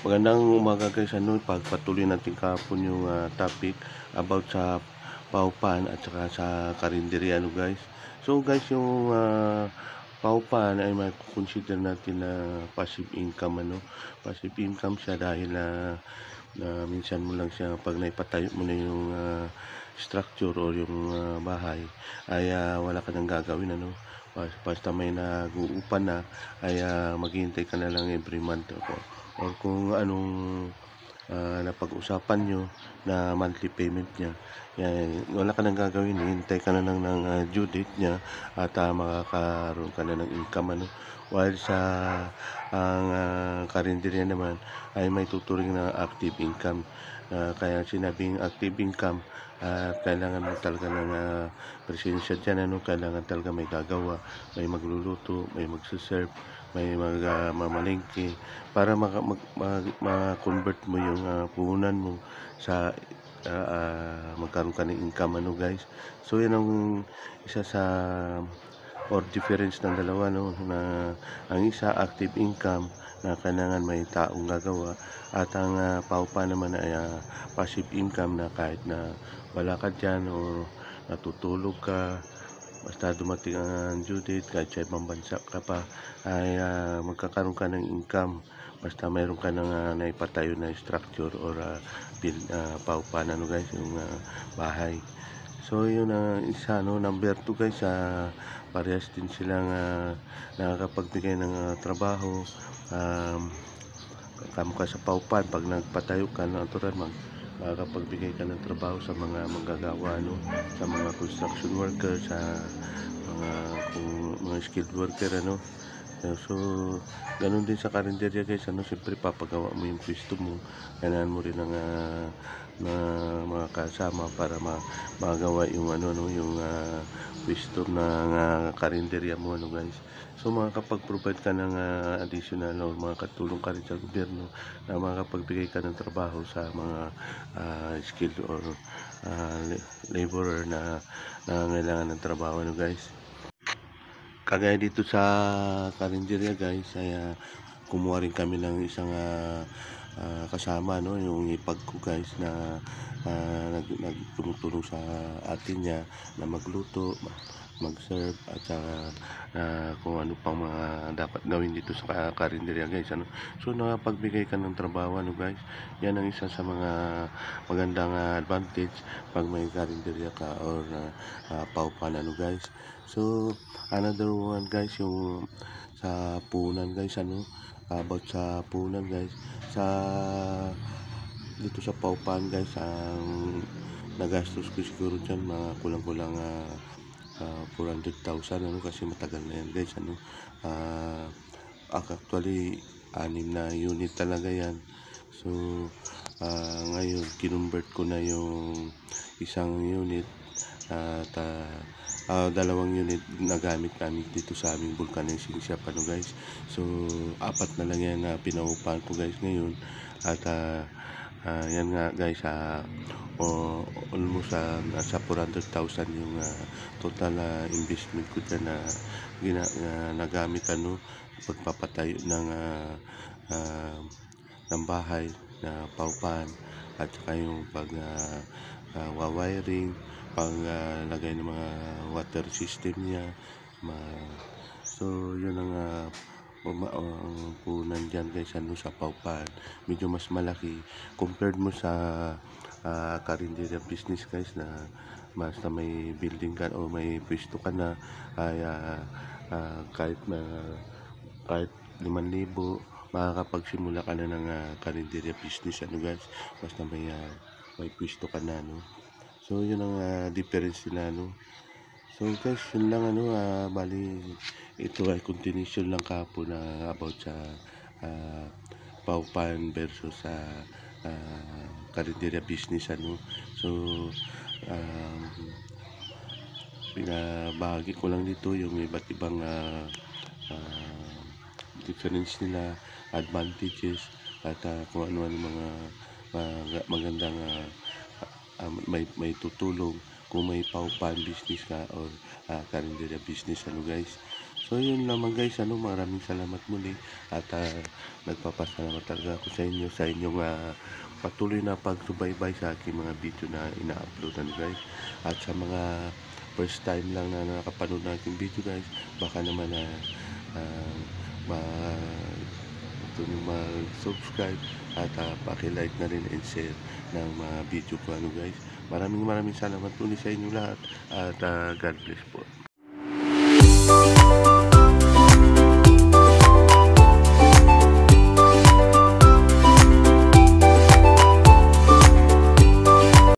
Magandang umaga guys. Pagpatuloy natin kahapon yung topic about sa paupan at saka sa karinderya guys. So guys, yung paupan ay consider natin na passive income Passive income siya dahil na minsan mo lang siya pag naipatayo mo na yung structure o yung bahay ay wala ka nang gagawin basta may nag-uupan na ay maghihintay ka na lang every month or kung anong napag-usapan nyo na monthly payment niya. Yan, wala ka nang gagawin, hintay ka na lang ng due date niya at makakaroon ka na ng income While sa ang karinderya naman ay may tuturing na active income. Kaya sinabing active income, kailangan mo talaga ng presensya dyan, kailangan talaga may gagawa, may magluluto, may magsaserve, may mamalengke para ma-convert mo yung puhunan mo sa magkaroon ka ng income guys. So yan ang isa sa or difference ng dalawa na ang isa active income na kailangan may taong gagawa at ang paupa naman ay passive income na kahit na wala ka dyan o natutulog ka, basta dumating ang due date kahit sa ibang bansa ka pa ay magkakaroon ka ng income basta mayroon ka ng naipatayo na structure or paupa guys, yung bahay. So yun isa number 2 guys, parehas din silang nakakapagbigay ng trabaho. Kamo ka sa paupan pag nagpatayo ka natural makakapagbigay ka ng trabaho sa mga manggagawa sa mga construction worker, sa mga skilled worker So ganun din sa karinderya guys, siyempre papagawa mo yung pwesto mo, kailangan mo rin ng mga kasama para magawa yung yung pwesto ng karinderya mo guys. So makakapag-provide ka ng additional o makakatulong ka rin sa gobyerno na makakapagbigay ka ng trabaho sa mga skilled or laborer na nangangailangan ng trabaho guys. Kagaya dito sa karinderya guys ay kumuha rin kami ng isang kasama yung ipag ko guys na nagtumutulong sa atin niya na magluto, mag-serve at kung ano pang mga dapat gawin dito sa karinderya guys So nakapagbigay ka ng trabaho guys. Yan ang isa sa mga magandang advantage pag may karinderya ka or paupan guys. So another one guys, yung sa punan guys about sa punan guys, sa dito sa paupan guys, ang nagastos ko siguro dyan mga kulang-kulang 400,000 kasi matagal na yan guys actually 6 na unit talaga yan. So ngayon kinumbert ko na yung isang unit at 2 unit na gamit namin dito sa aming vulcanizing shop guys. So 4 na lang yan na pinaupahan ko guys ngayon at yan nga guys, almost nasa 400,000 yung total investment ko dyan na nagamit pagpapatayo ng bahay na paupahan at saka yung wiring, paglagay ng mga water system niya. So yun ang punan dyan guys sa paupahan, medyo mas malaki compared mo sa karinderya business guys na basta may building ka o may pwesto ka na ay kahit 5,000 makakapagsimula ka na ng karinderya business guys, basta may pwesto ka na So yun ang difference nila So guys, yun lang bali ito ay continuation lang kahapon about sa paupan versus sa karinderya business So binabahagi ko lang dito yung iba't ibang difference nila, advantages at kung ano mga magandang may tutulong kung may paupan business ka or karinderya business guys. So yun lamang guys, maraming salamat muli at nagpapasalamat talaga ako sa inyong patuloy na pagsubaybay sa aking mga video na ina-uploadan guys. At sa mga first time lang na nakapanood ng aking video guys, baka naman uh, gusto nyo mag-subscribe at paki-like na rin and share ng mga video ko guys. Maraming salamat po sa inyo lahat at God bless po.